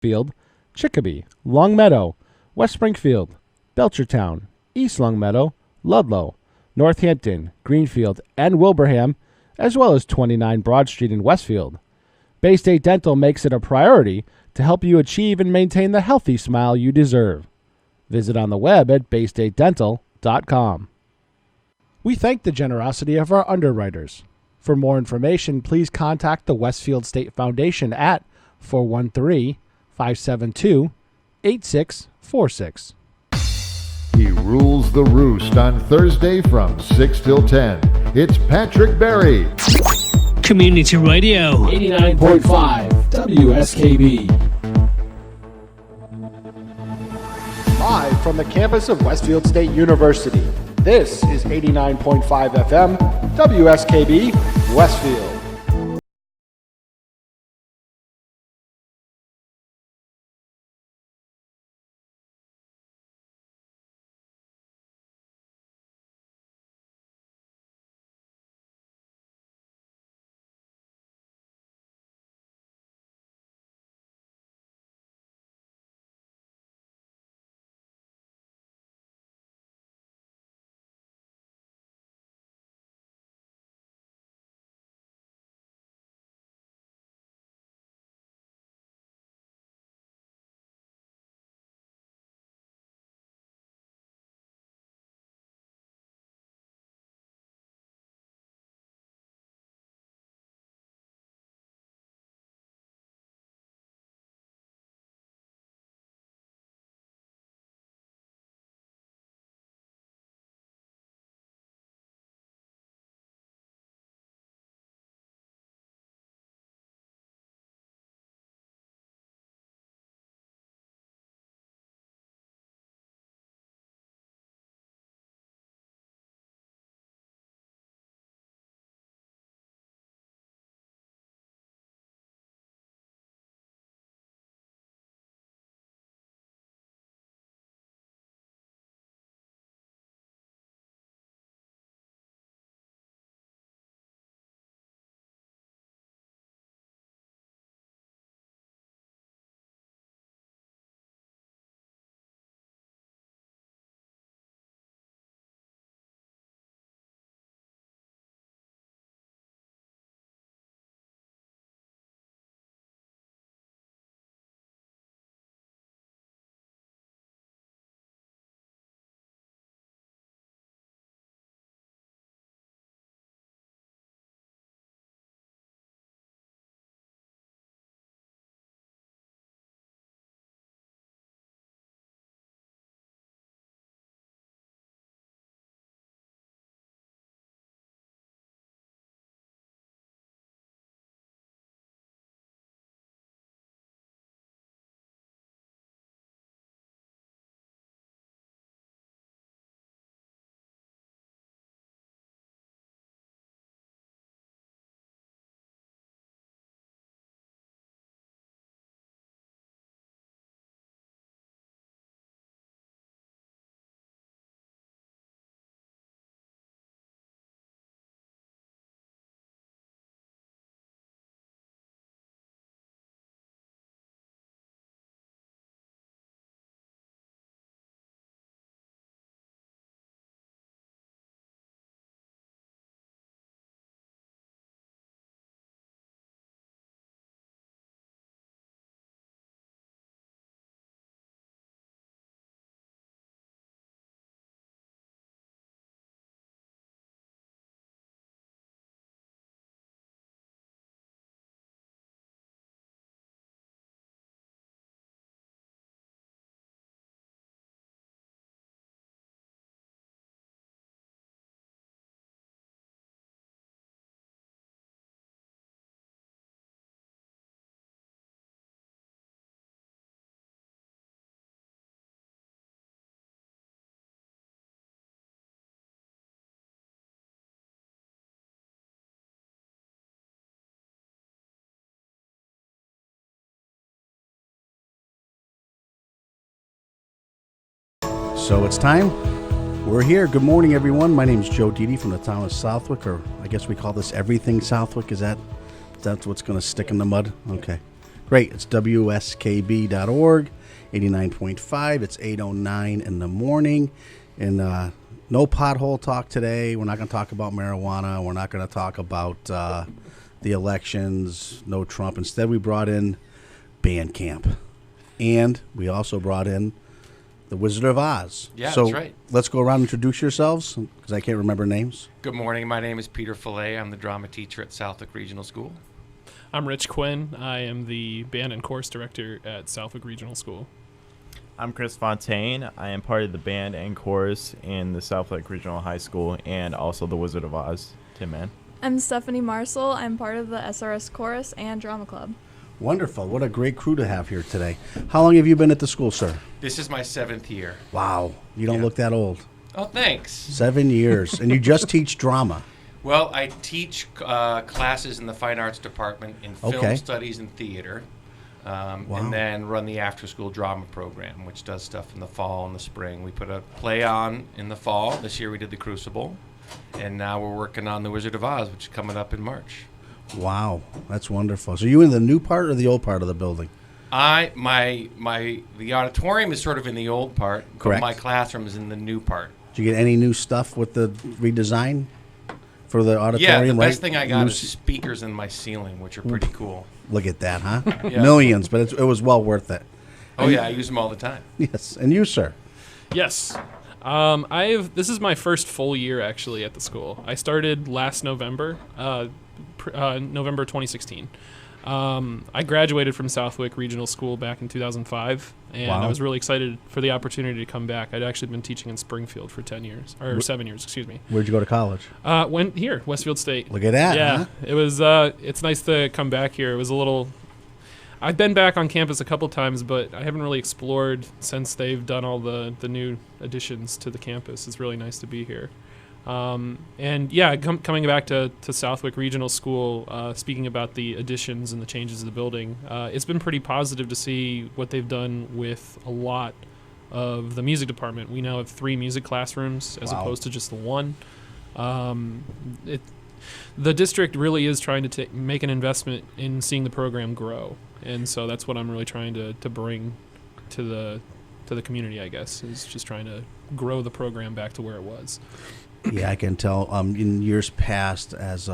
Field, Chicopee, Longmeadow, West Springfield, Belchertown, East Longmeadow, Ludlow, Northampton, Greenfield, and Wilbraham, as well as 29 Broad Street in Westfield. Bay State Dental makes it a priority to help you achieve and maintain the healthy smile you deserve. Visit on the web at baystatedental.com. We thank the generosity of our underwriters. For more information, please contact the Westfield State Foundation at 413-572-8646. He rules the roost on Thursday from 6 till 10. It's Patrick Berry. Community Radio 89.5 WSKB. Live from the campus of Westfield State University, this is 89.5 FM WSKB Westfield. So it's time. We're here. Good morning, everyone. My name is Joe Didi from the town of Southwick, or I guess we call this Everything Southwick. Is that what's going to stick in the mud? Okay. Great. It's WSKB.org, 89.5. It's 8:09 in the morning. And no pothole talk today. We're not going to talk about marijuana. We're not going to talk about the elections, no Trump. Instead, we brought in band camp. And we also brought in the Wizard of Oz. Yeah, so that's right. Let's go around and introduce yourselves, because I can't remember names. Good morning. My name is Peter Fillet. I'm the drama teacher at Southwick Regional School. I'm Rich Quinn. I am the band and chorus director at Southwick Regional School. I'm Chris Fontaine. I am part of the band and chorus in the Southwick Regional High School and also the Wizard of Oz. Tim Man. I'm Stephanie Marcel. I'm part of the SRS Chorus and Drama Club. Wonderful. What a great crew to have here today. How long have you been at the school, sir? This is my 7th year. Wow. You don't look that old. Oh, thanks. 7 years. And you just teach drama. Well, I teach classes in the Fine Arts Department in film studies and theater, and then run the after-school drama program, which does stuff in the fall and the spring. We put a play on in the fall. This year we did The Crucible, and now we're working on The Wizard of Oz, which is coming up in March. Wow, that's wonderful. So you in the new part or the old part of the building? The auditorium is sort of in the old part. Correct. But my classroom is in the new part. Did you get any new stuff with the redesign for the auditorium? Yeah, the best thing I got is speakers in my ceiling, which are pretty cool. Look at that, huh? Yeah. Millions, but it was well worth it. Oh, yeah, I use them all the time. Yes, and you, sir? Yes. This is my first full year, actually, at the school. I started last November, November 2016. I graduated from Southwick Regional School back in 2005, and I was really excited for the opportunity to come back. I'd actually been teaching in Springfield for 7 years, excuse me. Where'd you go to college? Went here, Westfield State. Look at that. Yeah, huh? it was. It's nice to come back here. It was a little. I've been back on campus a couple times, but I haven't really explored since they've done all the new additions to the campus. It's really nice to be here. And yeah, coming back to Southwick Regional School, speaking about the additions and the changes to the building, it's been pretty positive to see what they've done with a lot of the music department. We now have 3 music classrooms as opposed to just the one. The district really is trying to make an investment in seeing the program grow, and so that's what I'm really trying to bring to the community, I guess, is just trying to grow the program back to where it was. Yeah, I can tell. In years past, as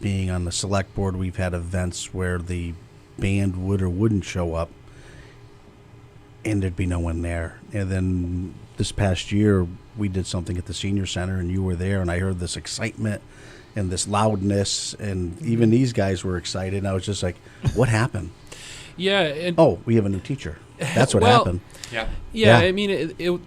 being on the select board, we've had events where the band would or wouldn't show up, and there'd be no one there. And then this past year, we did something at the senior center, and you were there, and I heard this excitement and this loudness, and even these guys were excited. And I was just like, "What happened?" Yeah. We have a new teacher. That's what happened. Yeah. I mean, it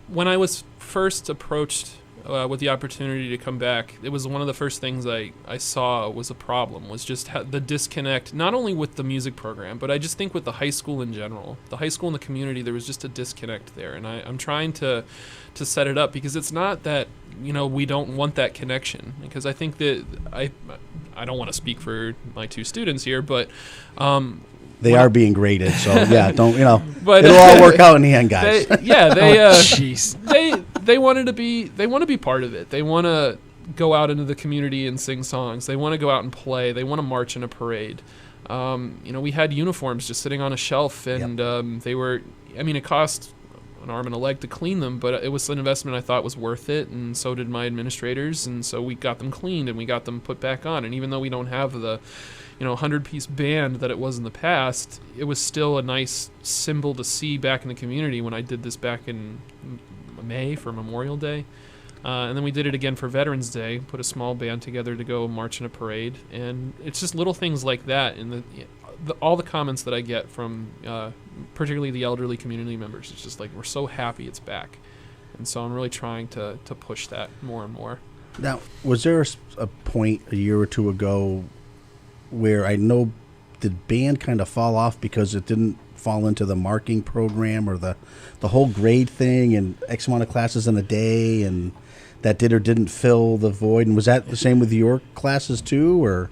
when I was first approached with the opportunity to come back, it was one of the first things I saw was a problem, was just the disconnect, not only with the music program, but I just think with the high school in general. The high school and the community, there was just a disconnect there, and I'm trying to set it up, because it's not that, we don't want that connection, because I think that I don't want to speak for my 2 students here, but they are being graded, so yeah, don't But it'll all work out in the end, guys. They wanted to be part of it. They want to go out into the community and sing songs. They want to go out and play. They want to march in a parade. We had uniforms just sitting on a shelf, and they were. I mean, it cost an arm and a leg to clean them, but it was an investment I thought was worth it, and so did my administrators, and so we got them cleaned and we got them put back on. And even though we don't have the 100-piece band that it was in the past, it was still a nice symbol to see back in the community when I did this back in May for Memorial Day. And then we did it again for Veterans Day, put a small band together to go march in a parade. And it's just little things like that. And all the comments that I get from particularly the elderly community members, it's just like, we're so happy it's back. And so I'm really trying to push that more and more. Now, was there a point a year or 2 ago where I know the band kind of fall off because it didn't fall into the marking program or the whole grade thing and X amount of classes in a day, and that did or didn't fill the void? And was that the same with your classes too, or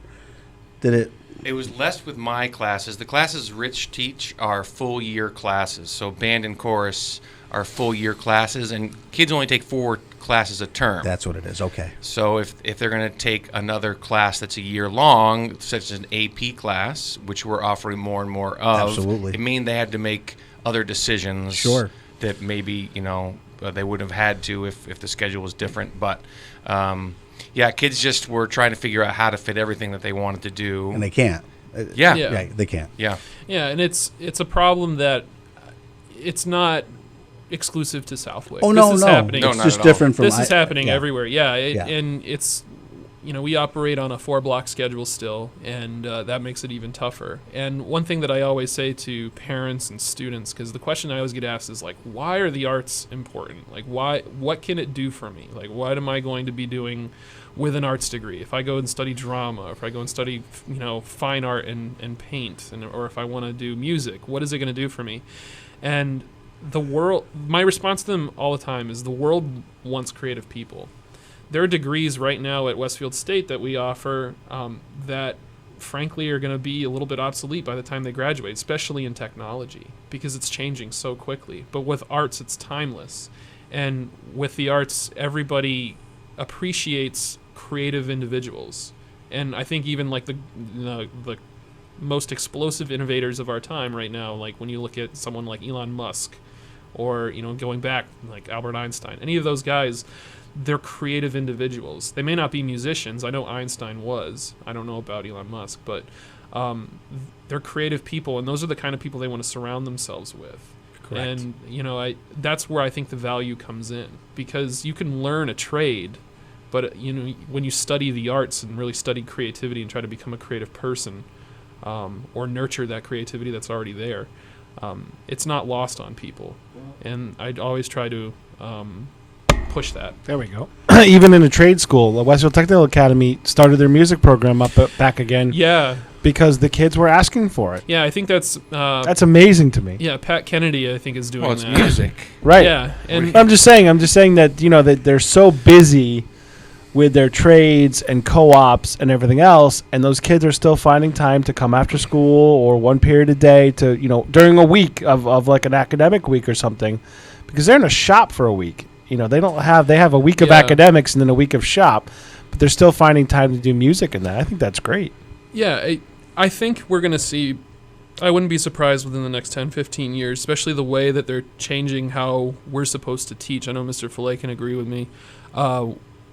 did it? It was less with my classes. The classes Rich teach are full year classes. So band and chorus are full year classes, and kids only take 4 classes a term. That's what it is. Okay. So if they're going to take another class that's a year long, such as an AP class, which we're offering more and more of, Absolutely. it means they had to make other decisions. Sure. That maybe they wouldn't have had to if the schedule was different. But kids just were trying to figure out how to fit everything that they wanted to do, And they can't. Yeah. Right, they can't. Yeah. Yeah, and it's a problem that it's not exclusive to Southwick. Oh, This no, is no. happening. No, It's not just at all. different from... This is happening yeah. everywhere. Yeah, Yeah. and it's, we operate on a 4-block schedule still, and that makes it even tougher. And one thing that I always say to parents and students, because the question I always get asked is, like, why are the arts important? Like, what can it do for me? Like, what am I going to be doing with an arts degree? If I go and study drama, or if I go and study, fine art and paint, or if I want to do music, what is it going to do for me? And the world, my response to them all the time is the world wants creative people. There are degrees right now at Westfield State that we offer that, frankly, are going to be a little bit obsolete by the time they graduate, especially in technology, because it's changing so quickly. But with arts, it's timeless. And with the arts, everybody appreciates creative individuals. And I think even like the most explosive innovators of our time right now, like when you look at someone like Elon Musk, or going back like Albert Einstein, any of those guys, they're creative individuals. They may not be musicians. I know Einstein was. I don't know about Elon Musk, but they're creative people, and those are the kind of people they want to surround themselves with. Correct. And that's where I think the value comes in, because you can learn a trade, but when you study the arts and really study creativity and try to become a creative person, or nurture that creativity that's already there, it's not lost on people. And I'd always try to push that. There we go. Even in a trade school, the Westfield Technical Academy started their music program back again. Yeah. Because the kids were asking for it. Yeah, I think that's amazing to me. Yeah, Pat Kennedy, I think, is doing it's that. music. Right. Yeah. And I'm just saying that, that they're so busy with their trades and co-ops and everything else, and those kids are still finding time to come after school or one period a day to, during a week of like an academic week or something, because they're in a shop for a week. They have a week of academics and then a week of shop, but they're still finding time to do music and that. I think that's great. Yeah, I think we're going to see, I wouldn't be surprised within the next 10, 15 years, especially the way that they're changing how we're supposed to teach. I know Mr. Fillet can agree with me.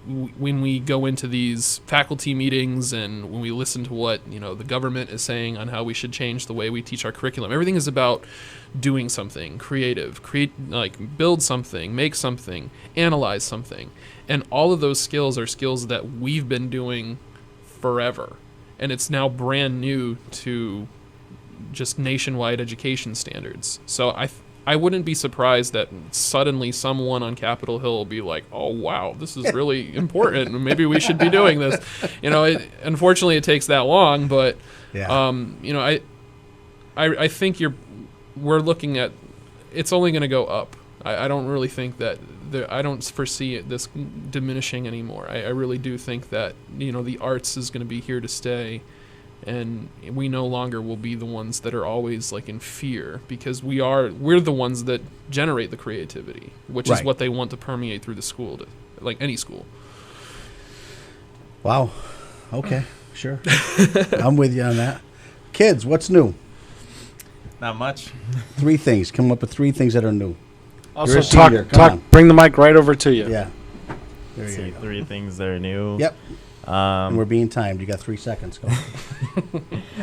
When we go into these faculty meetings and when we listen to what the government is saying on how we should change the way we teach our curriculum, everything is about doing something creative, build something, make something, analyze something, and all of those skills are skills that we've been doing forever, and it's now brand new to just nationwide education standards. So I wouldn't be surprised that suddenly someone on Capitol Hill will be like, "Oh wow, this is really important. Maybe we should be doing this." Unfortunately, it takes that long, but I think we're looking at it's only going to go up. I don't really think that I don't foresee this diminishing anymore. I really do think that the arts is going to be here to stay. And we no longer will be the ones that are always like in fear, because we're the ones that generate the creativity, which is what they want to permeate through the school, like any school. Wow. Okay. Sure. I'm with you on that. Kids, what's new? Not much. 3 things. Come up with 3 things that are new. Also, You're a senior. Come on. bring the mic right over to you. Yeah. There Let's you see, go. 3 things that are new. Yep. And we're being timed. You got 3 seconds. Go.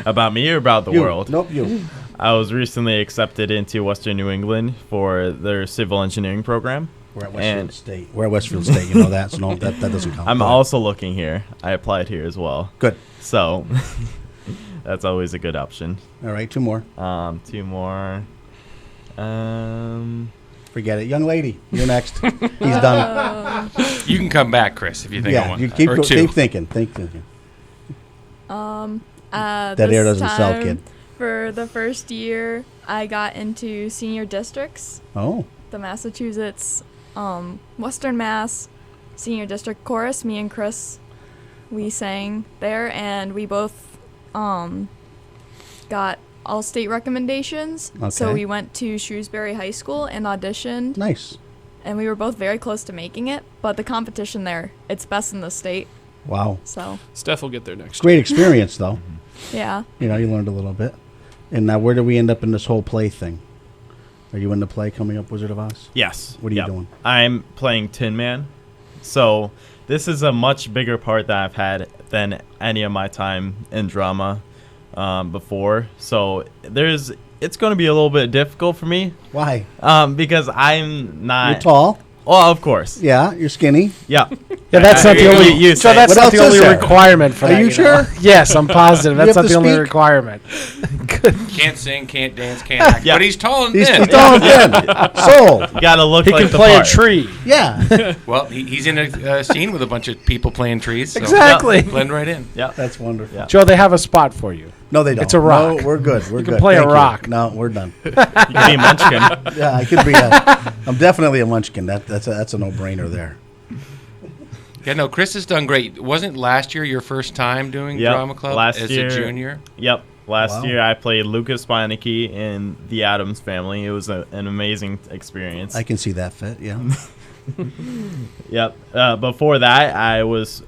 About me or about the You. world? Nope, you. I was recently accepted into Western New England for their civil engineering program. We're at Westfield State. We're at Westfield State. You know that, so no, that doesn't count. I'm Go ahead. also looking here. I applied here as well. Good. So that's always a good option. All right, 2 more. 2 more. Forget it. Young lady, you're next. He's done. You can come back, Chris, if you think of Yeah, one. you keep or 2. keep thinking. Think thinking. That air doesn't sell, kid. For the first year, I got into senior districts. Oh. The Massachusetts, Western Mass Senior District Chorus. Me and Chris, we sang there, and we both got all-state recommendations. Okay. So we went to Shrewsbury High School and auditioned. Nice. and we were both very close to making it. But the competition there, it's best in the state. Wow. So Steph will get there next Great experience, though. yeah. You know, you learned a little bit. And now where do we end up in this whole play thing? Are you in the play coming up, Wizard of Oz? Yes. What are you doing? I'm playing Tin Man. So this is a much bigger part that I've had than any of my time in drama before. So it's going to be a little bit difficult for me. Why? Because I'm not. You're tall. Well, of course. Yeah, you're skinny. Yeah. Yeah, that's not the only. You So say. that's What not else the is only there? requirement for Are that. you know? sure? Yes, I'm positive. You That's have not to the only speak? requirement. Can't sing, can't dance, can't act. Yeah. But he's tall and He's thin. tall and thin. Sold. You got to look He like can the play part. a tree. Yeah. Well, he's in a scene with a bunch of people playing trees. So Exactly. blend right in. Yeah. That's wonderful. Yeah. Joe, they have a spot for you. No, they don't. It's a rock. No, we're good. We're You good. can play a Thank you. rock. No, we're done. You can be a munchkin. Yeah, I could be I'm definitely a munchkin. That's a no-brainer there. Yeah, no, Chris has done great. Wasn't last year your first time doing Yep. drama club Last as year- a junior? Yep. Last Wow. year I played Lucas Beinecke in The Addams Family. It was an amazing experience. I can see that fit, yeah. Yep. Before that, I was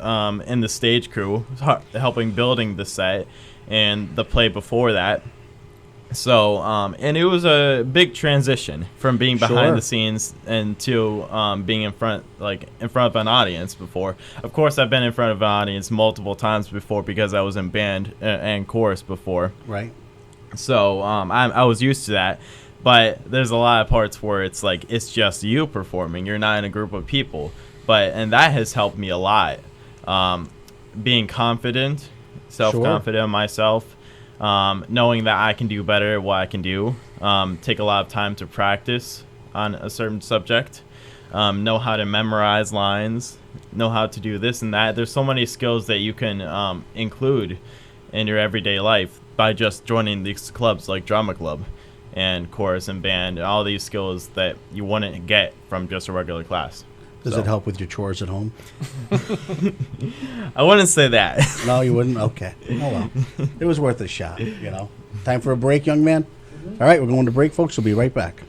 in the stage crew, helping building the set, and the play before that. So, and it was a big transition from being behind Sure. the scenes and to being in front of an audience before. Of course, I've been in front of an audience multiple times before because I was in band and chorus before. Right. So I was used to that, but there's a lot of parts where it's like it's just you performing. You're not in a group of people, and that has helped me a lot. Being confident, self-confident in myself, knowing that I can do better at what I can do. Take a lot of time to practice on a certain subject. Know how to memorize lines. Know how to do this and that. There's so many skills that you can include in your everyday life by just joining these clubs like drama club and chorus and band, and all these skills that you wouldn't get from just a regular class. Does it help with your chores at home? I wouldn't say that. No, you wouldn't? Okay. Oh, well. It was worth a shot, you know. Time for a break, young man? All right, we're going to break, folks. We'll be right back.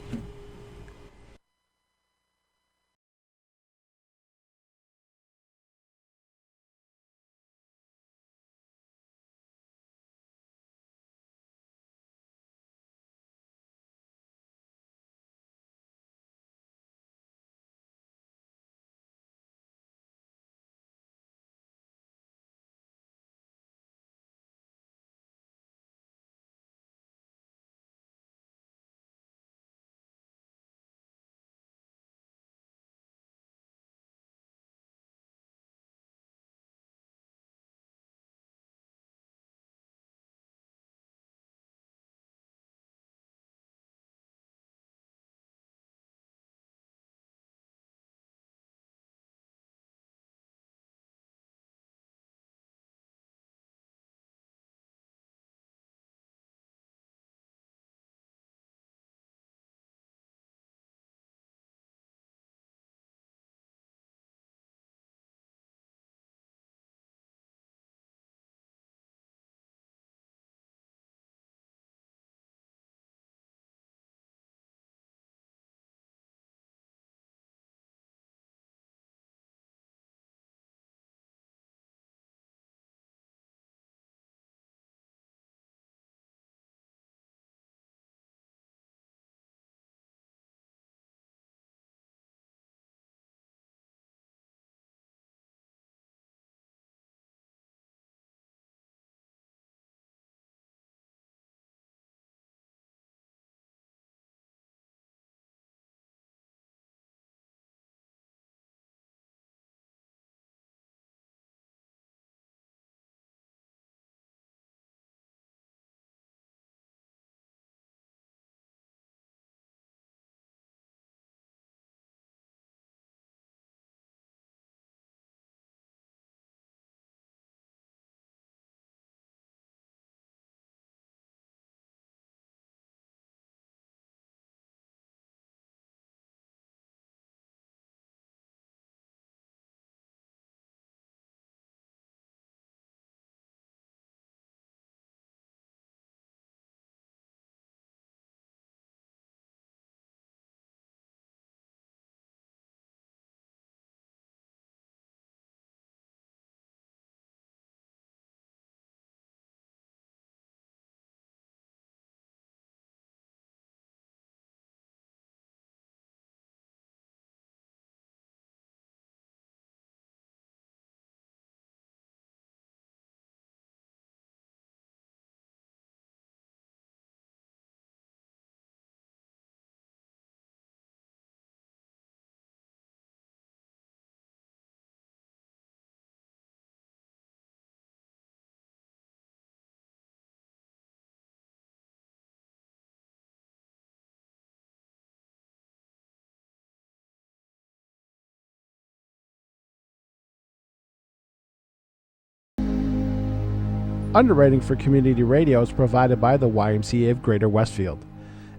Underwriting for community radio is provided by the YMCA of Greater Westfield.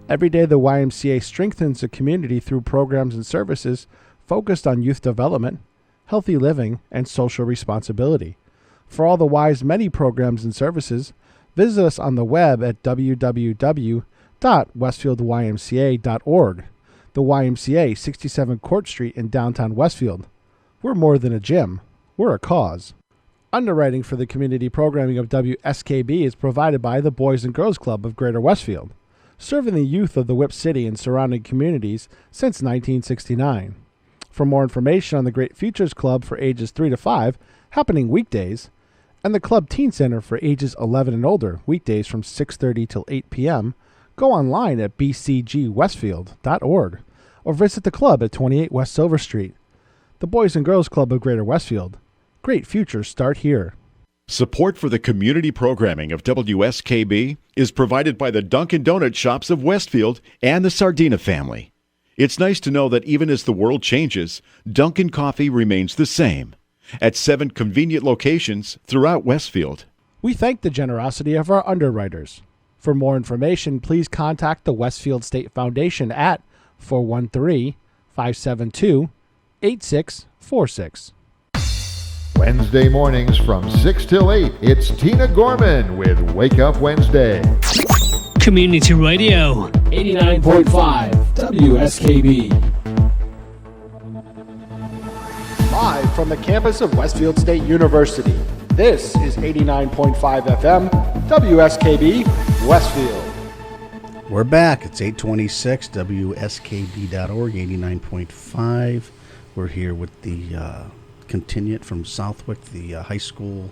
Every day, the YMCA strengthens the community through programs and services focused on youth development, healthy living, and social responsibility. For all the Y's many programs and services, visit us on the web at www.westfieldymca.org. The YMCA, 67 Court Street in downtown Westfield. We're more than a gym. We're a cause. Underwriting for the community programming of WSKB is provided by the Boys and Girls Club of Greater Westfield, serving the youth of the Whip City and surrounding communities since 1969. For more information on the Great Futures Club for ages 3 to 5, happening weekdays, and the Club Teen Center for ages 11 and older, weekdays from 6:30 till 8 p.m., go online at bcgwestfield.org or visit the club at 28 West Silver Street. The Boys and Girls Club of Greater Westfield. Great futures start here. Support for the community programming of WSKB is provided by the Dunkin' Donut Shops of Westfield and the Sardina family. It's nice to know that even as the world changes, Dunkin' Coffee remains the same at 7 convenient locations throughout Westfield. We thank the generosity of our underwriters. For more information, please contact the Westfield State Foundation at 413-572-8646. Wednesday mornings from 6 till 8, it's Tina Gorman with Wake Up Wednesday. Community Radio. 89.5 WSKB. Live from the campus of Westfield State University, this is 89.5 FM WSKB Westfield. We're back. It's 826 WSKB.org, 89.5. We're here with the contingent from Southwick, the high school.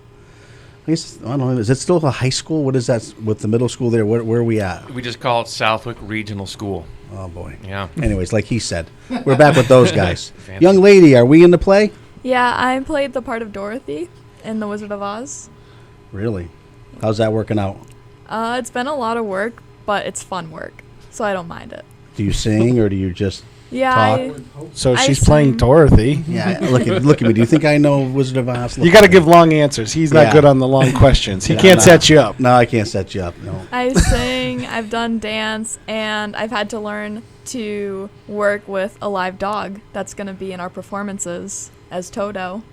I guess, I don't know, is it still a high school? What is that with the middle school there? Where are we at? We just call it Southwick Regional School. Oh, boy. Yeah. Anyways, like he said, we're back with those guys. Young lady, are we in the play? Yeah, I played the part of Dorothy in The Wizard of Oz. Really? How's that working out? It's been a lot of work, but it's fun work, so I don't mind it. Do you sing or do you just Yeah, talk? So I she's sing. playing Dorothy. Yeah, look at me. Do you think I know Wizard of Oz? You got to give long answers. He's not Yeah. good on the long questions. He Yeah, can't no. set you up. No, I can't set you up. No. I sing, I've done dance, and I've had to learn to work with a live dog that's going to be in our performances as Toto.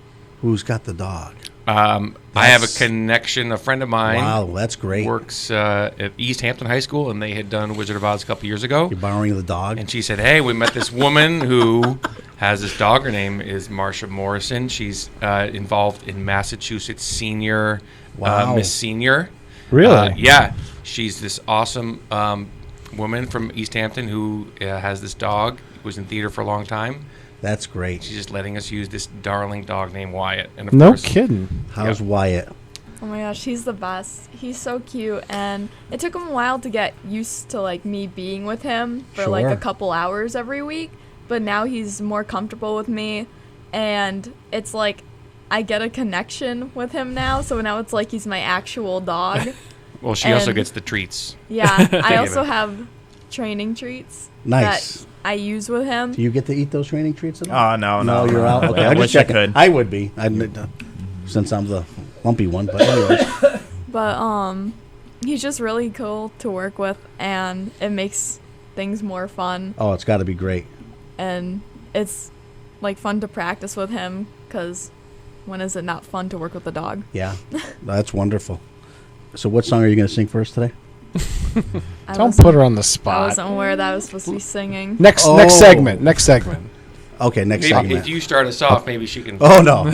Who's got the dog? I have a connection. A friend of mine Wow, that's great. works at East Hampton High School, and they had done Wizard of Oz a couple years ago. You're borrowing the dog? And she said, hey, we met this woman who has this dog. Her name is Marsha Morrison. She's involved in Massachusetts Senior, Wow. Miss Senior. Really? Yeah. She's this awesome woman from East Hampton who has this dog, was in theater for a long time. That's great. She's just letting us use this darling dog named Wyatt. And of No course, kidding. How's Wyatt? Oh my gosh, he's the best. He's so cute, and it took him a while to get used to like me being with him for like Sure. a couple hours every week, but now he's more comfortable with me, and it's like I get a connection with him now, so now it's like he's my actual dog. Well, she also And- gets the treats. Yeah, I Give also it. have training treats Nice. that I use with him. Do you get to eat those training treats at all? Oh, no. No, you're out. Okay, I I'm just wish I checking. could. I would be. Since I'm the lumpy one, but anyways. But he's just really cool to work with, and it makes things more fun, Oh, it's got to be great. and it's like fun to practice with him, because when is it not fun to work with a dog? Yeah, that's wonderful. So what song are you going to sing for us today? Don't put her on the I spot. wasn't aware that I was supposed to be singing. Next Oh. segment. Okay, next Maybe segment. if you start us off, maybe she can. Oh no.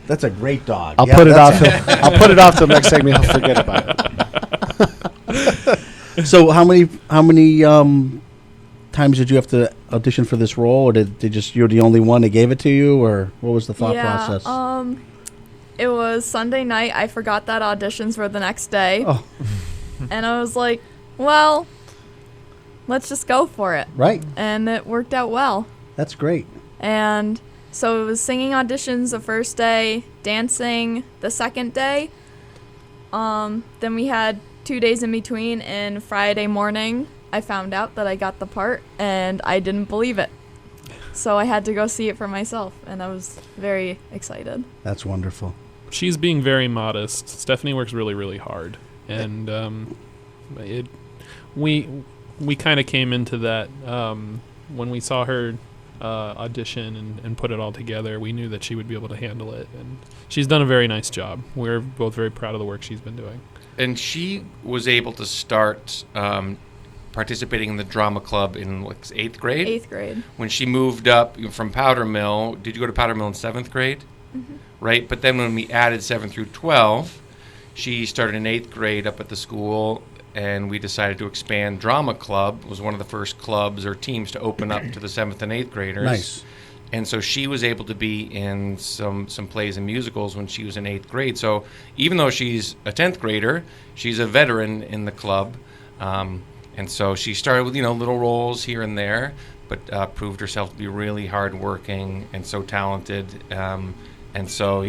That's a great dog. I'll Yeah, put it off. that's I'll put it off till next segment. He'll forget about it. So how many times did you have to audition for this role, or did just you're the only one that gave it to you, or what was the thought process? It was Sunday night. I forgot that auditions were the next day. Oh. And I was like, well, let's just go for it. Right. And it worked out well. That's great. And so it was singing auditions the first day, dancing the second day. Then we had 2 days in between, and Friday morning I found out that I got the part, and I didn't believe it. So I had to go see it for myself, and I was very excited. That's wonderful. she's being very modest. Stephanie works really, really hard, and we kind of came into that when we saw her audition and put it all together. We knew that she would be able to handle it, and she's done a very nice job. We're both very proud of the work she's been doing. And she was able to start participating in the drama club in 8th grade? 8th grade. When she moved up from Powder Mill, did you go to Powder Mill in 7th grade? Mm-hmm. Right? But then when we added 7 through 12, she started in 8th grade up at the school, and we decided to expand drama club. It was one of the first clubs or teams to open up to the 7th and 8th graders. Nice. And so she was able to be in some plays and musicals when she was in 8th grade. So even though she's a 10th grader, she's a veteran in the club. And so she started with, little roles here and there, but proved herself to be really hardworking and so talented. And so,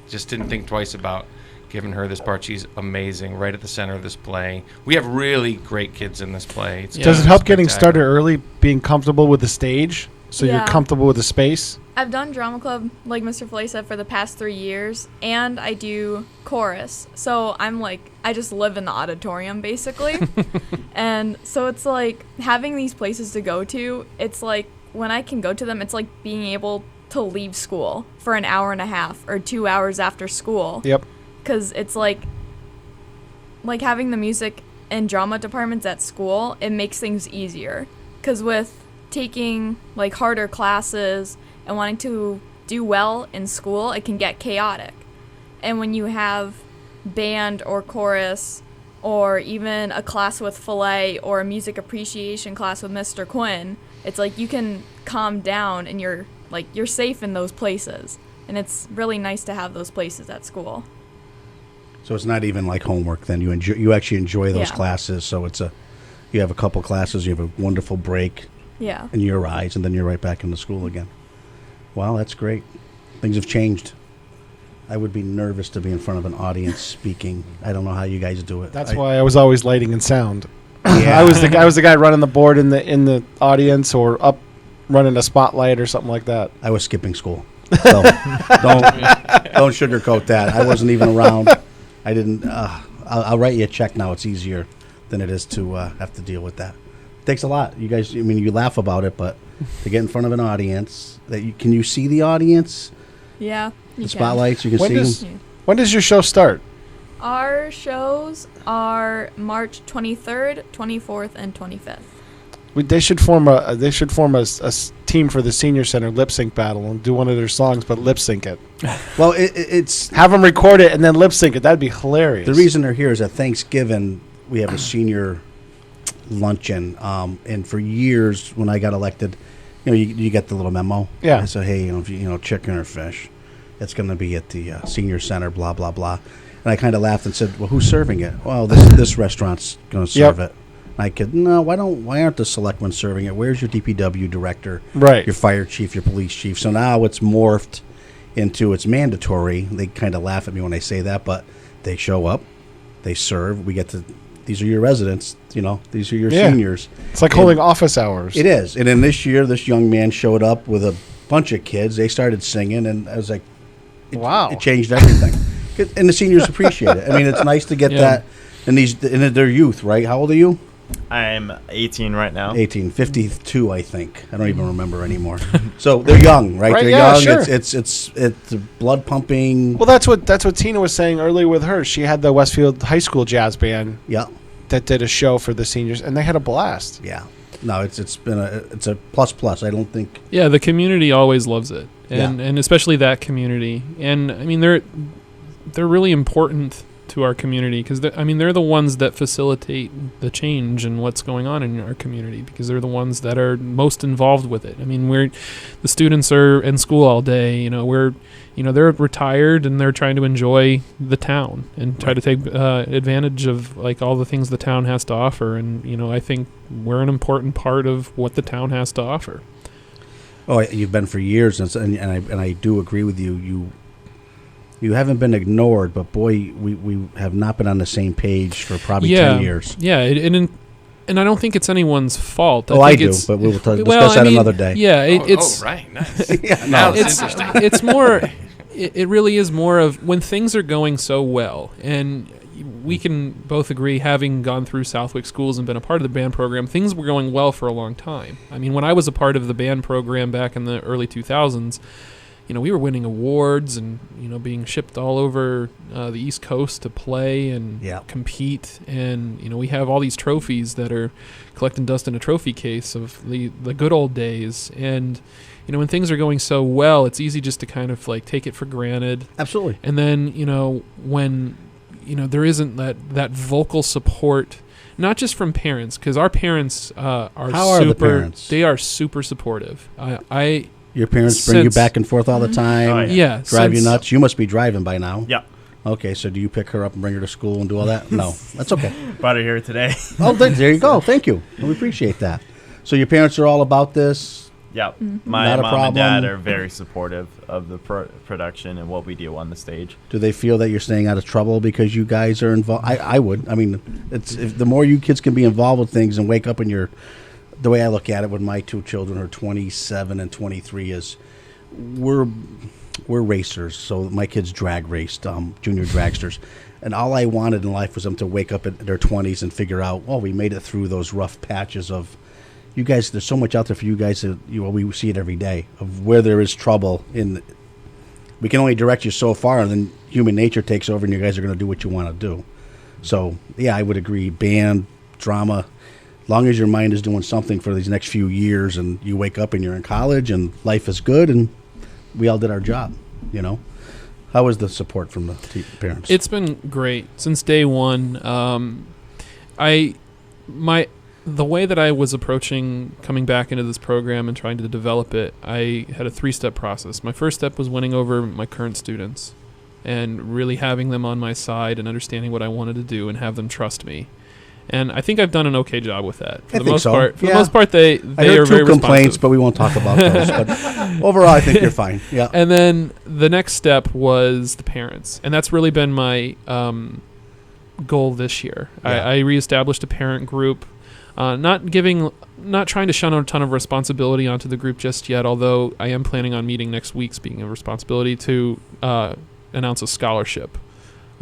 just didn't think twice about giving her this part. She's amazing, right at the center of this play. We have really great kids in this play. Does it help getting started early, being comfortable with the stage, so you're comfortable with the space? I've done drama club, like Mr. Flay said, for the past 3 years, and I do chorus. So I just live in the auditorium, basically. And so it's like having these places to go to, it's like when I can go to them, it's like being able to leave school for an hour and a half or 2 hours after school. Yep. Because it's like having the music and drama departments at school, it makes things easier. Because with taking harder classes and wanting to do well in school, it can get chaotic. And when you have band or chorus or even a class with Filet or a music appreciation class with Mr. Quinn, it's like you can calm down and you're safe in those places. And it's really nice to have those places at school. So it's not even like homework then. You actually enjoy those classes. So you have a couple classes, you have a wonderful break. Yeah. In your eyes, and then you're right back into school again. Wow, that's great. Things have changed. I would be nervous to be in front of an audience speaking. I don't know how you guys do it. That's why I was always lighting and sound. Yeah. I was the guy running the board in the audience or up running a spotlight or something like that. I was skipping school. So don't sugarcoat that. I wasn't even around. I didn't. I'll write you a check now. It's easier than it is to have to deal with that. It takes a lot. You guys, you laugh about it, but to get in front of an audience, can you see the audience? Yeah. The spotlights, you can see them. When does your show start? Our shows are March 23rd, 24th, and 25th. They should form a team for the senior center lip sync battle and do one of their songs, but lip sync it. Well, it's have them record it and then lip sync it. That'd be hilarious. The reason they're here is at Thanksgiving we have a senior luncheon, and for years when I got elected, you get the little memo. Yeah. I said, hey, if you chicken or fish, it's going to be at the senior center, blah blah blah. And I kind of laughed and said, well, who's serving it? Well, this restaurant's going to serve it. And I could why aren't the selectmen serving it? Where's your DPW director? Right. Your fire chief, your police chief. So now it's morphed into it's mandatory. They kind of laugh at me when I say that, but they show up, they serve. We get to. These are your residents, these are your seniors. It's like holding office hours. It is. And then this year, this young man showed up with a bunch of kids. They started singing, and I was like, wow. It changed everything. And the seniors appreciate it. I mean, it's nice to get that. And they're youth, right? How old are you? I'm 18 right now. 18, 52, I think. I don't even remember anymore. So they're young, right? They're young. Sure. It's blood pumping. Well, that's what Tina was saying earlier with her. She had the Westfield High School Jazz Band. Yeah. That did a show for the seniors, and they had a blast. Yeah. No, it's been a plus. I don't think. Yeah, the community always loves it, and especially that community. And I mean, they're really important to our community because they're the ones that facilitate the change and what's going on in our community because they're the ones that are most involved with it. I mean, the students are in school all day. They're retired and they're trying to enjoy the town and try to take advantage of all the things the town has to offer. And I think we're an important part of what the town has to offer. Oh, you've been for years, and I do agree with you. You haven't been ignored, but boy, we have not been on the same page for probably 10 years. Yeah, and I don't think it's anyone's fault. I do, but we'll discuss that another day. Yeah, it's right. Nice. It's interesting. It's more. it really is more of when things are going so well, and we can both agree, having gone through Southwick schools and been a part of the band program, things were going well for a long time. I mean, when I was a part of the band program back in the early 2000s, we were winning awards and, being shipped all over the East Coast to play and compete. And, we have all these trophies that are collecting dust in a trophy case of the good old days. And, when things are going so well, it's easy just to kind of like take it for granted. Absolutely. And then, when, there isn't that vocal support, not just from parents, because our parents are the parents? They are super supportive. Your parents bring you back and forth all the time? Oh, yeah. Drive you nuts? You must be driving by now. Yeah. Okay, so do you pick her up and bring her to school and do all that? No, that's okay. Brought her here today. Oh, there you go. Thank you. We appreciate that. So your parents are all about this? Yeah. Mm-hmm. My mom and dad are very supportive of the production and what we do on the stage. Do they feel that you're staying out of trouble because you guys are involved? I would. I mean, the more you kids can be involved with things and wake up in the way I look at it with my two children who are 27 and 23 is we're racers. So my kids drag raced, junior dragsters. And all I wanted in life was them to wake up in their 20s and figure out, we made it through those rough patches of, you guys, there's so much out there for you guys that we see it every day of where there is trouble. We can only direct you so far, and then human nature takes over and you guys are going to do what you want to do. So, yeah, I would agree. Band, drama, long as your mind is doing something for these next few years and you wake up and you're in college and life is good and we all did our job, How was the support from the parents? It's been great since day one. The way that I was approaching coming back into this program and trying to develop it, I had a 3-step process. My first step was winning over my current students and really having them on my side and understanding what I wanted to do and have them trust me. And I think I've done an okay job with that. For the most part, they I heard are very 2 complaints, responsive. but we won't talk about those. But overall, I think you're fine. Yeah. And then the next step was the parents, and that's really been my goal this year. Yeah. I reestablished a parent group, not trying to shun a ton of responsibility onto the group just yet. Although I am planning on meeting next week, speaking of responsibility, to announce a scholarship.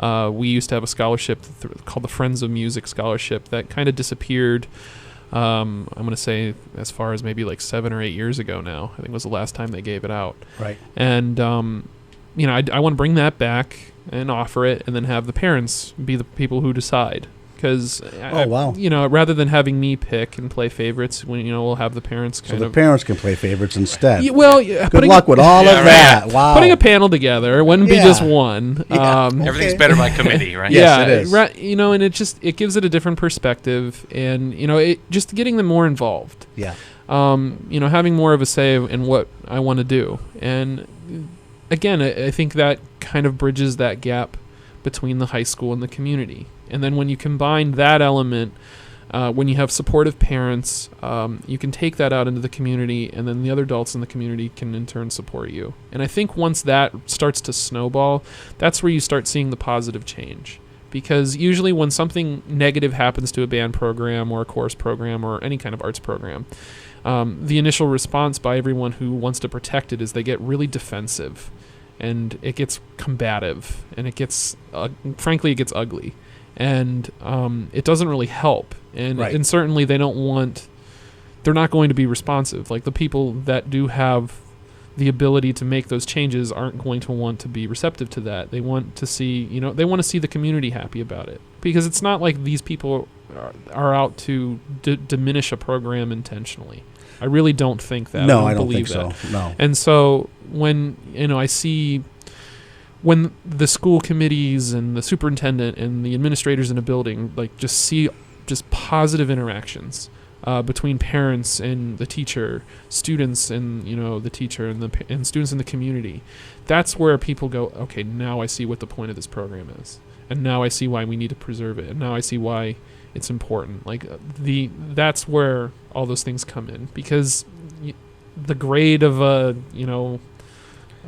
We used to have a scholarship called the Friends of Music Scholarship that kind of disappeared. I'm going to say as far as maybe like 7 or 8 years ago now. I think was the last time they gave it out. Right. And, I want to bring that back and offer it and then have the parents be the people who decide. Because, rather than having me pick and play favorites, we'll have the parents So the parents can play favorites instead. Good luck with all of that. Right. Wow. Putting a panel together wouldn't be just one. Everything's better by committee, right? Yes, it is. And it gives it a different perspective, and it just getting them more involved. Yeah. Having more of a say in what I want to do, and again, I think that kind of bridges that gap between the high school and the community. And then when you combine that element, when you have supportive parents, you can take that out into the community, and then the other adults in the community can in turn support you. And I think once that starts to snowball, that's where you start seeing the positive change. Because usually when something negative happens to a band program or a chorus program or any kind of arts program, the initial response by everyone who wants to protect it is they get really defensive, and it gets combative, and it gets, frankly, it gets ugly. And it doesn't really help. And certainly they're not going to be responsive. Like the people that do have the ability to make those changes aren't going to want to be receptive to that. They want to see, they want to see the community happy about it. Because it's not like these people are out to diminish a program intentionally. I really don't think that. No, I don't think so. No. And so when, I see when the school committees and the superintendent and the administrators in a building just see just positive interactions between parents and the teacher, students and the teacher and students in the community, that's where people go, okay, now I see what the point of this program is, and now I see why we need to preserve it, and now I see why it's important. That's where all those things come in, because the grade of a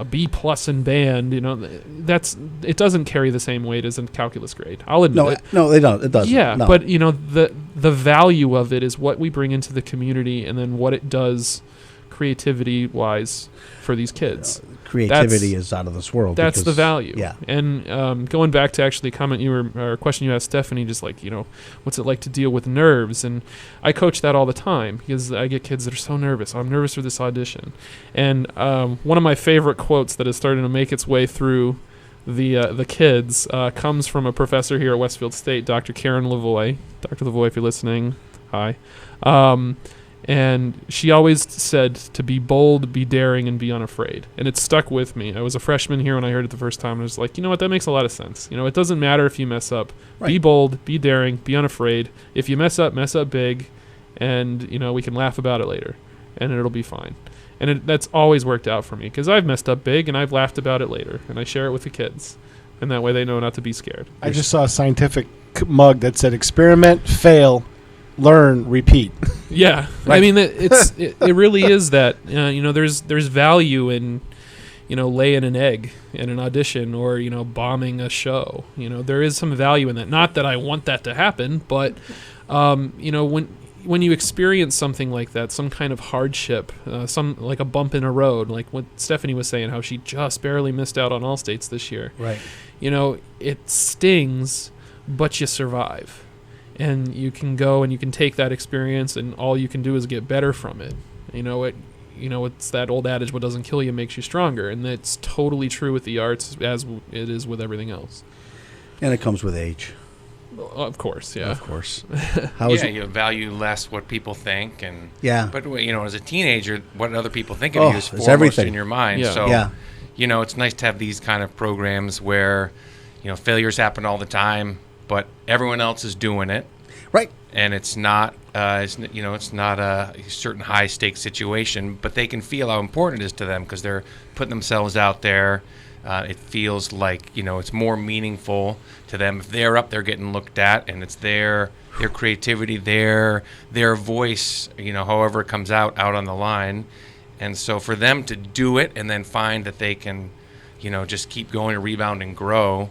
B+ in band, it doesn't carry the same weight as a calculus grade. I'll admit it. No, they don't. It doesn't. Yeah, no. but the value of it is what we bring into the community, and then what it does creativity wise for these kids. Creativity is out of this world. That's the value. Yeah. And going back to actually a question you asked Stephanie, just like, what's it like to deal with nerves? And I coach that all the time because I get kids that are so nervous. I'm nervous for this audition. And one of my favorite quotes that is starting to make its way through the kids comes from a professor here at Westfield State, Dr. Karen Lavoie. Dr. Lavoie, if you're listening, hi. And she always said to be bold, be daring, and be unafraid. And it stuck with me. I was a freshman here when I heard it the first time. And I was like, you know what? That makes a lot of sense. It doesn't matter if you mess up. Right. Be bold, be daring, be unafraid. If you mess up big. And, we can laugh about it later. And it'll be fine. And that's always worked out for me because I've messed up big and I've laughed about it later. And I share it with the kids. And that way they know not to be scared. I just saw a scientific mug that said experiment, fail, learn, repeat. Yeah. Right. I mean, it really is that. There's value in, laying an egg in an audition or, bombing a show. There is some value in that. Not that I want that to happen, but, when you experience something like that, some kind of hardship, like a bump in a road, like what Stephanie was saying, how she just barely missed out on All-States this year. Right. It stings, but you survive. And you can go and you can take that experience and all you can do is get better from it. It's that old adage, what doesn't kill you makes you stronger. And that's totally true with the arts as it is with everything else. And it comes with age. Of course, yeah. Of course. You value less what people think, and But as a teenager, what other people think of you is foremost everything in your mind. Yeah. So, it's nice to have these kind of programs where, failures happen all the time, but everyone else is doing it, right? And it's not, it's not a certain high stakes situation, but they can feel how important it is to them because they're putting themselves out there. It feels like, it's more meaningful to them if they're up there getting looked at, and it's their creativity, their voice, however it comes out on the line. And so for them to do it and then find that they can, just keep going and rebound and grow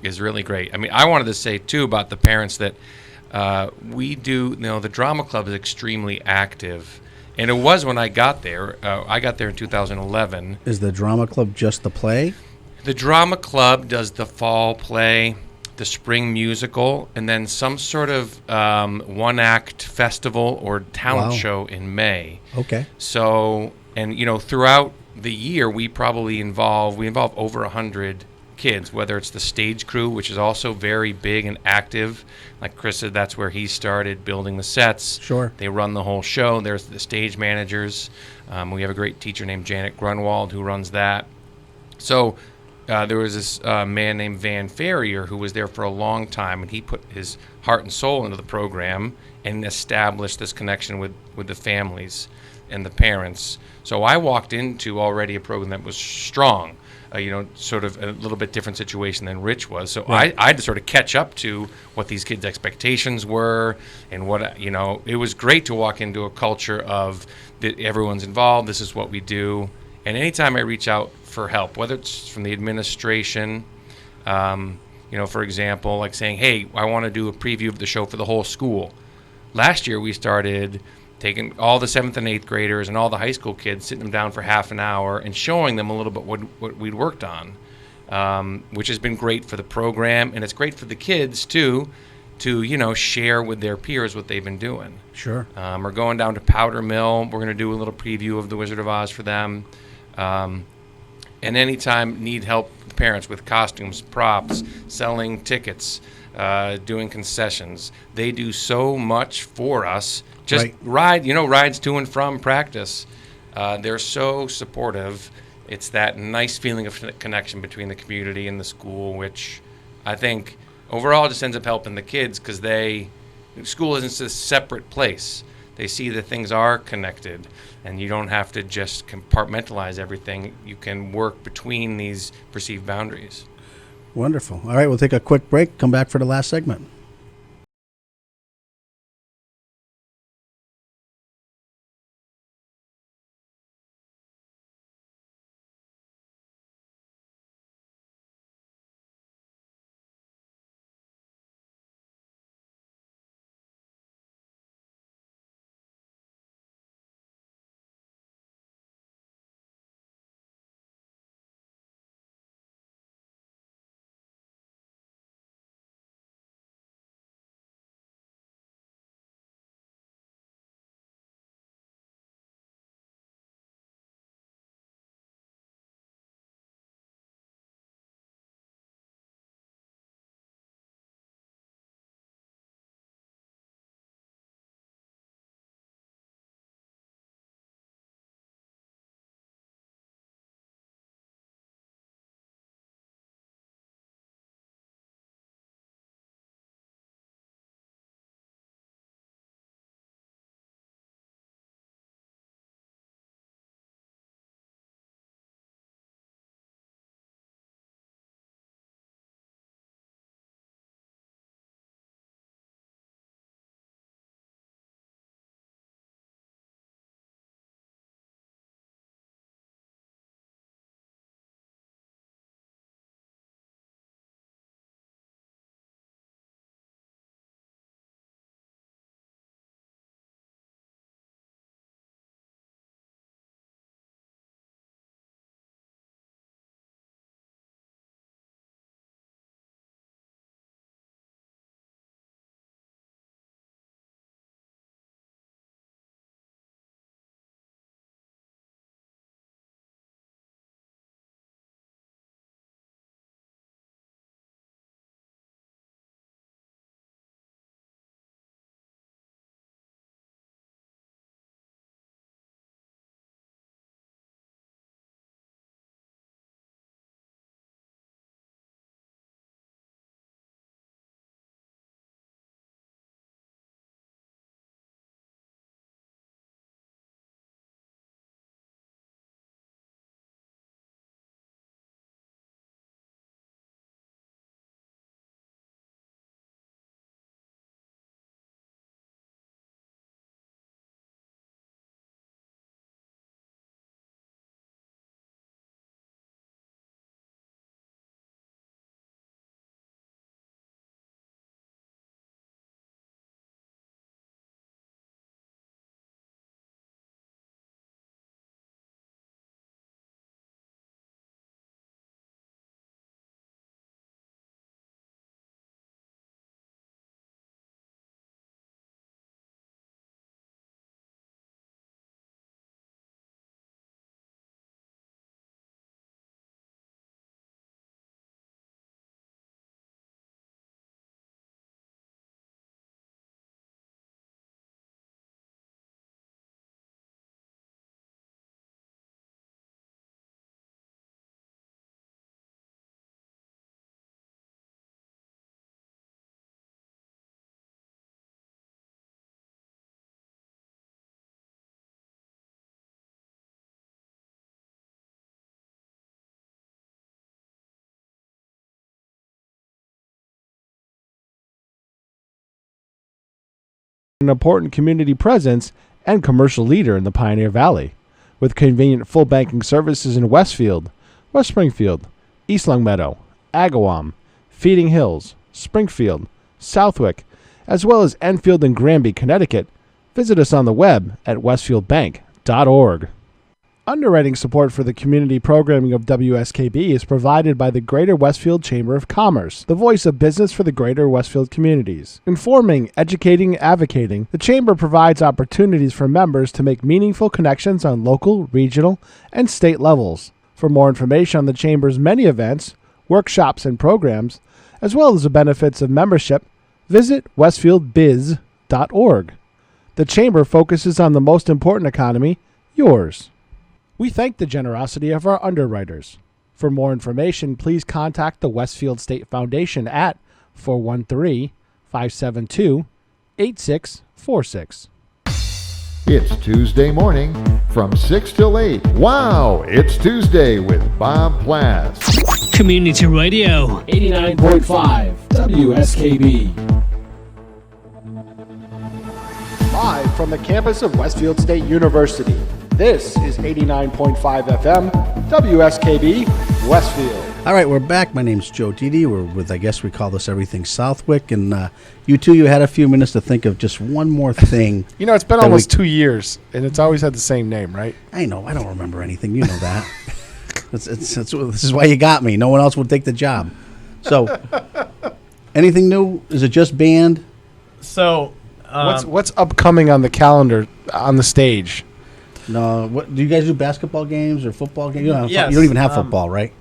is really great. I mean, I wanted to say, too, about the parents that we do, the drama club is extremely active. And it was when I got there. I got there in 2011. Is the drama club just the play? The drama club does the fall play, the spring musical, and then some sort of one-act festival or talent show in May. Okay. So, and throughout the year, we involve over 100 kids, whether it's the stage crew, which is also very big and active. Like Chris said, that's where he started building the sets. Sure. They run the whole show. There's the stage managers. We have a great teacher named Janet Grunwald who runs that. So there was this man named Van Ferrier who was there for a long time, and he put his heart and soul into the program and established this connection with the families and the parents. So I walked into already a program that was strong. Sort of a little bit different situation than Rich was. So right. I had to sort of catch up to what these kids' expectations were and what, it was great to walk into a culture of that everyone's involved, this is what we do. And anytime I reach out for help, whether it's from the administration, for example, like saying, hey, I want to do a preview of the show for the whole school. Last year we started taking all the 7th and 8th graders and all the high school kids, sitting them down for half an hour and showing them a little bit what we'd worked on, which has been great for the program. And it's great for the kids, too, to, share with their peers what they've been doing. Sure. We're going down to Powder Mill. We're going to do a little preview of The Wizard of Oz for them. And anytime need help, parents, with costumes, props, selling tickets, doing concessions. They do so much for us. Just rides to and from practice. They're so supportive. It's that nice feeling of connection between the community and the school, which I think overall just ends up helping the kids because school isn't a separate place. They see that things are connected, and you don't have to just compartmentalize everything. You can work between these perceived boundaries. Wonderful. All right, we'll take a quick break, come back for the last segment. an important community presence and commercial leader in the Pioneer Valley, with convenient full banking services in Westfield, West Springfield, East Longmeadow, Agawam, Feeding Hills, Springfield, Southwick, as well as Enfield and Granby, Connecticut. Visit us on the web at westfieldbank.org. Underwriting support for the community programming of WSKB is provided by the Greater Westfield Chamber of Commerce, the voice of business for the Greater Westfield communities. Informing, educating, advocating, the Chamber provides opportunities for members to make meaningful connections on local, regional, and state levels. For more information on the Chamber's many events, workshops, and programs, as well as the benefits of membership, visit westfieldbiz.org. The Chamber focuses on the most important economy, yours. We thank the generosity of our underwriters. For more information, please contact the Westfield State Foundation at 413-572-8646. It's Tuesday morning from 6 till 8. Wow, it's Tuesday with Bob Plass. Community Radio. 89.5 WSKB. Live from the campus of Westfield State University, this is 89.5 FM WSKB Westfield. All right, we're back. My name's Joe Didi. We're with, I guess we call this Everything Southwick. And you had a few minutes to think of just one more thing. You know, it's been almost 2 years, and it's always had the same name, right? I know. I don't remember anything. You know that. This is why you got me. No one else would take the job. So, anything new? Is it just band? So, what's upcoming on the calendar on the stage? No. What do you guys do? Basketball games or football games? You Yes, don't even have football, right?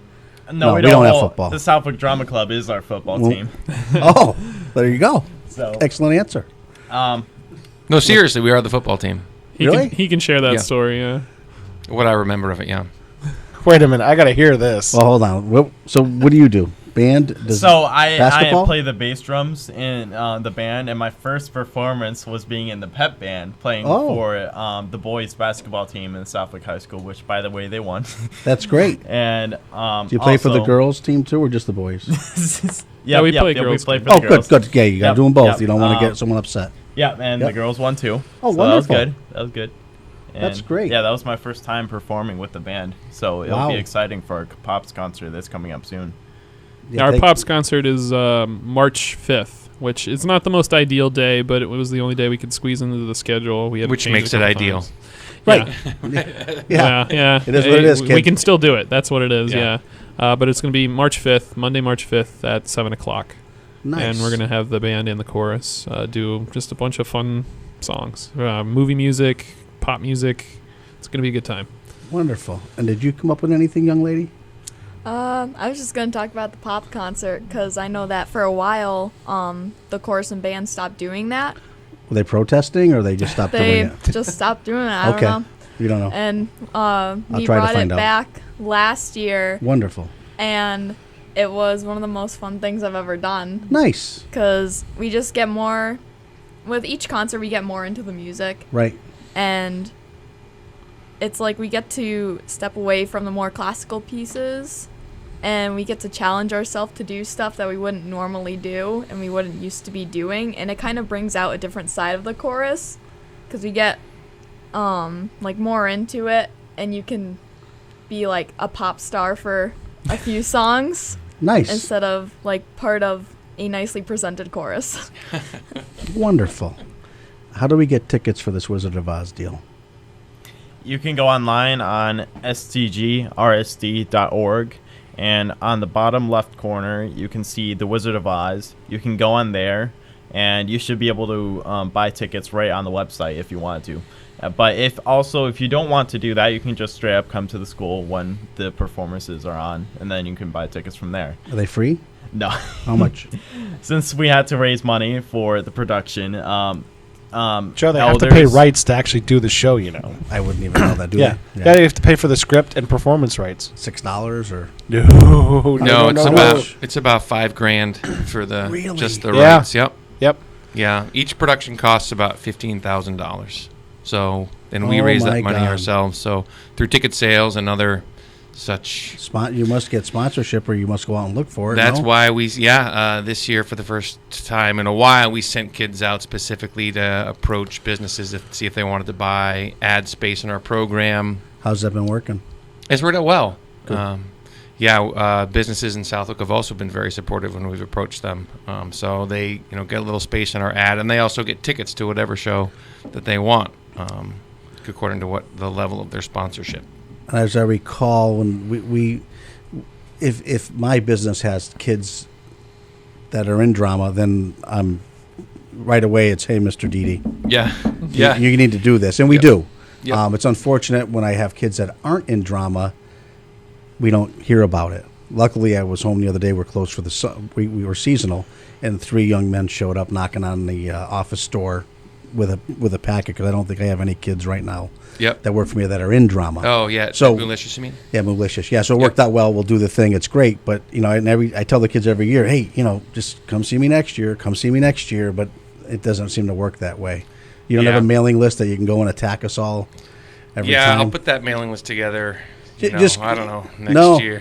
No, we don't have football. The Southwick Drama Club is our football team. Oh, there you go. So excellent answer. No, seriously, we are the football team. He can share that story. Yeah. What I remember of it, yeah. Wait a minute, I got to hear this. Well, hold on. So what do you do? Band? I play the bass drums in the band, and my first performance was being in the pep band, playing for the boys basketball team in Southwick High School, which, by the way, they won. That's great. And do you play for the girls team too, or just the boys? We play girls. We play for the girls. Good. Yeah, you got to do them both. You don't want to get someone upset. Yeah, and the girls won too. Oh, so wonderful. That was good. And that's great. Yeah, that was my first time performing with the band, so it'll be exciting for our Pops concert that's coming up soon. Yeah, our Pops concert is March 5th, which is not the most ideal day, but it was the only day we could squeeze into the schedule. Which makes it ideal. Right. Yeah. It is what it is, kid. We can still do it. That's what it is, yeah. But it's going to be March 5th, Monday, March 5th at 7 o'clock. Nice. And we're going to have the band and the chorus do just a bunch of fun songs. Movie music, pop music. It's going to be a good time. Wonderful. And did you come up with anything, young lady? I was just going to talk about the pop concert because I know that for a while the chorus and band stopped doing that. Were they protesting or they just stopped doing it? They just stopped doing it. I don't know. You don't know. And he brought it back last year. Wonderful. And it was one of the most fun things I've ever done. Nice. Because we just get more, with each concert we get more into the music. Right. And it's like we get to step away from the more classical pieces and we get to challenge ourselves to do stuff that we wouldn't normally do and we wouldn't used to be doing, and it kind of brings out a different side of the chorus because we get like more into it and you can be like a pop star for a few songs. Nice. Instead of like part of a nicely presented chorus. Wonderful. How do we get tickets for this Wizard of Oz deal? You can go online on stgrsd.org, and on the bottom left corner, you can see the Wizard of Oz. You can go on there, and you should be able to buy tickets right on the website if you want to. But if you don't want to do that, you can just straight up come to the school when the performances are on, and then you can buy tickets from there. Are they free? No. How much? Since we had to raise money for the production, Joe, they have to pay rights to actually do the show, you know. I wouldn't even know that, do they? Yeah, you have to pay for the script and performance rights. $6 or? No, it's about $5,000 for the really? Just the rights. Yep. Yeah. Each production costs about $15,000. So, and we raise that money ourselves. So, through ticket sales and other such. You must get sponsorship, or you must go out and look for it. That's no? why this year for the first time in a while, we sent kids out specifically to approach businesses to see if they wanted to buy ad space in our program. How's that been working? It's worked out well. Businesses in Southwick have also been very supportive when we've approached them. So they, get a little space in our ad, and they also get tickets to whatever show that they want, according to what the level of their sponsorship. As I recall, when if my business has kids that are in drama, then I'm right away. It's, hey, Mr. Didi, you need to do this, and we do. Yep. It's unfortunate when I have kids that aren't in drama, we don't hear about it. Luckily, I was home the other day. We're closed for we were seasonal, and 3 young men showed up knocking on the office door with a packet, because I don't think I have any kids right now that work for me that are in drama. Oh, yeah. So Malicious, you mean? Yeah, malicious. Yeah, so it worked out well. We'll do the thing. It's great. But, I tell the kids every year, hey, just come see me next year. Come see me next year. But it doesn't seem to work that way. You don't have a mailing list that you can go and attack us all every time? Yeah, I'll put that mailing list together. I don't know,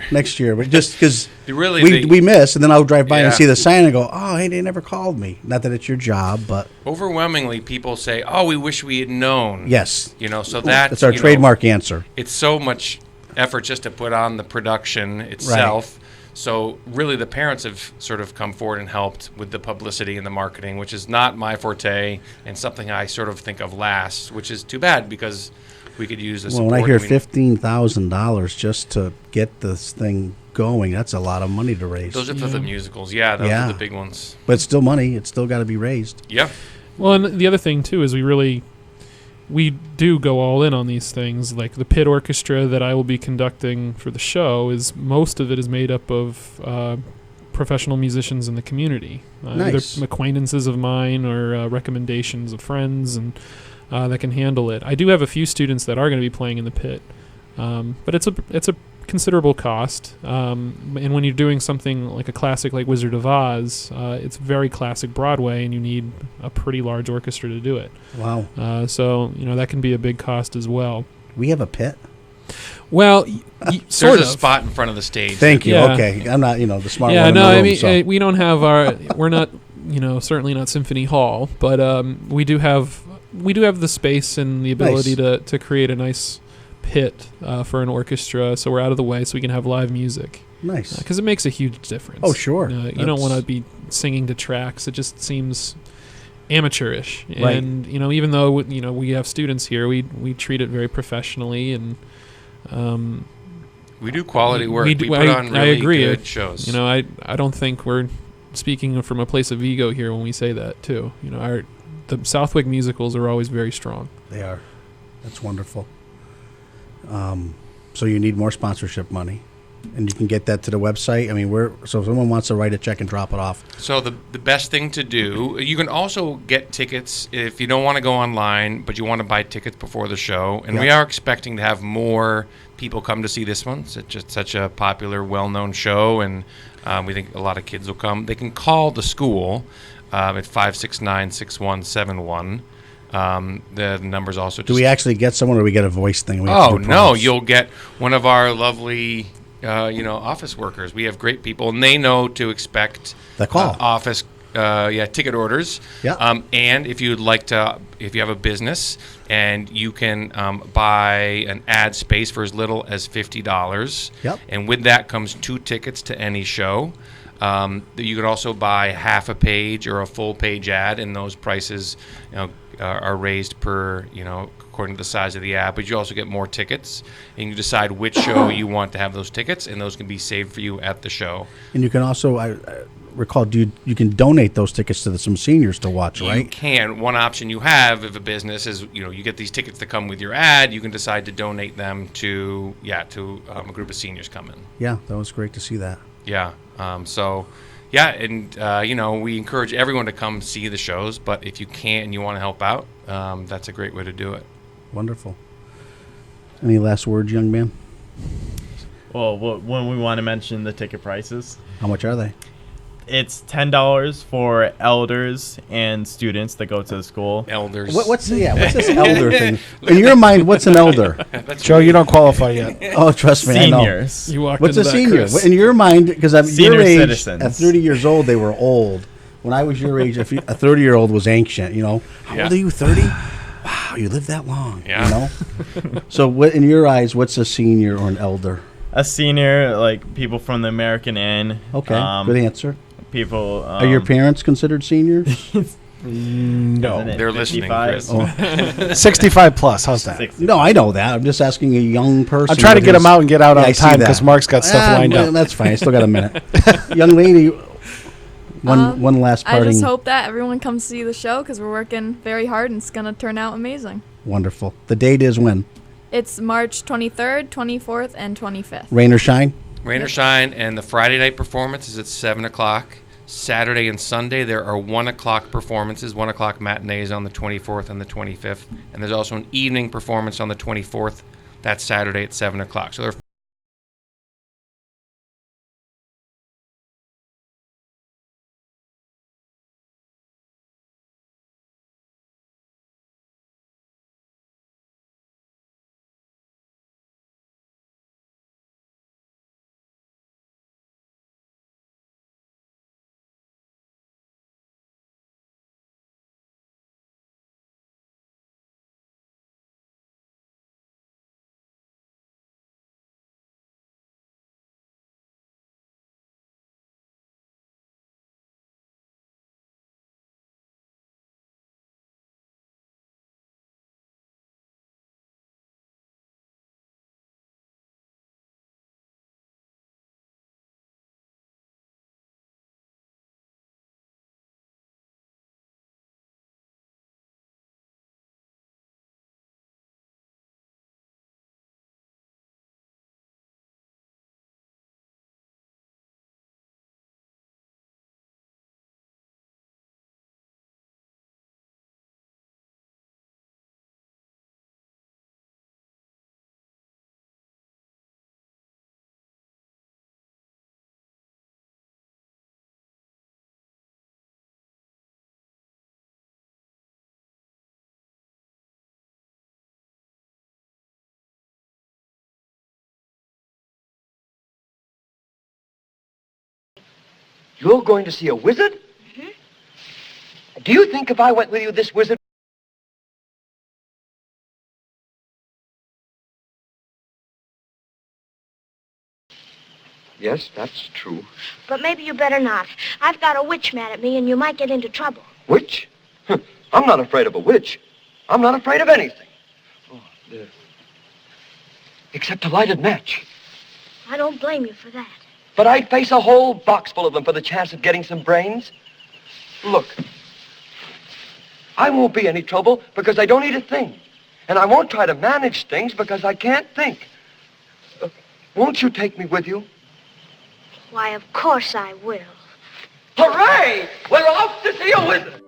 next year. But just because really we miss, and then I'll drive by and see the sign and go, oh, hey, they never called me. Not that it's your job, but... Overwhelmingly, people say, oh, we wish we had known. Yes. So that's our trademark answer. It's so much effort just to put on the production itself. Right. So really the parents have sort of come forward and helped with the publicity and the marketing, which is not my forte and something I sort of think of last, which is too bad because... we could use this. Well, when I hear $15,000 just to get this thing going, that's a lot of money to raise. Those are for the musicals. Yeah, those are the big ones. But it's still money. It's still got to be raised. Yeah. Well, and the other thing, too, is we do go all in on these things. Like the pit orchestra that I will be conducting for the show, most of it is made up of professional musicians in the community. Nice. Either acquaintances of mine or recommendations of friends, and that can handle it. I do have a few students that are going to be playing in the pit, but it's a considerable cost. And when you're doing something like a classic like Wizard of Oz, it's very classic Broadway, and you need a pretty large orchestra to do it. Wow. So that can be a big cost as well. We have a pit? Well, sort of. There's a spot in front of the stage. Thank you. Yeah. Okay. I'm not, the smart one in the room. So. We don't have we're not, certainly not Symphony Hall, but we do have the space and the ability to create a nice pit for an orchestra, so we're out of the way so we can have live music. Nice. Because it makes a huge difference. Oh, sure. You don't want to be singing to tracks. It just seems amateurish. Right. And, even though, we have students here, we treat it very professionally, and we do quality work. We put on really good shows. I don't think we're speaking from a place of ego here when we say that, too. The Southwick musicals are always very strong. They are. That's wonderful. So you need more sponsorship money, and you can get that to the website. I mean, so if someone wants to write a check and drop it off. So the best thing to do, you can also get tickets if you don't want to go online, but you want to buy tickets before the show. And we are expecting to have more people come to see this one. It's just such a popular, well-known show, and we think a lot of kids will come. They can call the school at 569-6171. The number's also. Do we actually get someone, or do we get a voice thing? No, you'll get one of our lovely, office workers. We have great people, and they know to expect the call office, ticket orders. Yeah. And if you have a business and you can buy an ad space for as little as $50. Yep. And with that comes 2 tickets to any show. You could also buy half a page or a full page ad, and those prices, are raised per, according to the size of the ad. But you also get more tickets, and you decide which show you want to have those tickets, and those can be saved for you at the show. And you can also, I recall, you can donate those tickets to some seniors to watch, right? You can. One option you have if a business is, you get these tickets that come with your ad, you can decide to donate them to a group of seniors coming. Yeah, that was great to see that. Yeah. We encourage everyone to come see the shows, but if you can't and you want to help out, that's a great way to do it. Wonderful. Any last words, young man? Well, when we want to mention the ticket prices. How much are they? it's $10 for elders and students that go to the school. Elders. What's this elder thing? In your mind, what's an elder? Joe, you don't qualify yet. Oh, trust me, Seniors. You walked What's a into that, senior? Chris. In your mind, because I'm Senior your age, citizens. at 30 years old, they were old. When I was your age, a 30-year-old was ancient, you know. How old are you, 30? Wow, you lived that long, Yeah. you know. So what, in your eyes, what's a senior or an elder? A senior, like people from the American Inn. Okay, good answer. People. Are your parents considered seniors? No. They're listening, 55? Chris. 65 plus. How's that? 60. No, I know that. I'm just asking a young person. I'm trying to with get his- him out and get out Yeah, on I see time that. because Mark's got stuff lined well, up. That's fine. I still got a minute. Young lady, one last I parting. just hope that everyone comes to see the show because we're working very hard and it's going to turn out amazing. Wonderful. The date is when? It's March 23rd, 24th, and 25th. Rain or shine? Rain or shine, and the Friday night performance is at 7 o'clock. Saturday and Sunday, there are 1 o'clock performances, 1 o'clock matinees on the 24th and the 25th. And there's also an evening performance on the 24th. That's Saturday at 7 o'clock. So there are You're going to see a wizard? Mm-hmm. Do you think if I went with you, this wizard... Yes, that's true. But maybe you better not. I've got a witch mad at me, and you might get into trouble. Witch? I'm not afraid of a witch. I'm not afraid of anything. Oh, there. Except a lighted match. I don't blame you for that. But I'd face a whole box full of them for the chance of getting some brains. Look, I won't be any trouble because I don't eat a thing. And I won't try to manage things because I can't think. Won't you take me with you? Why, of course I will. Hooray! We're off to see a wizard!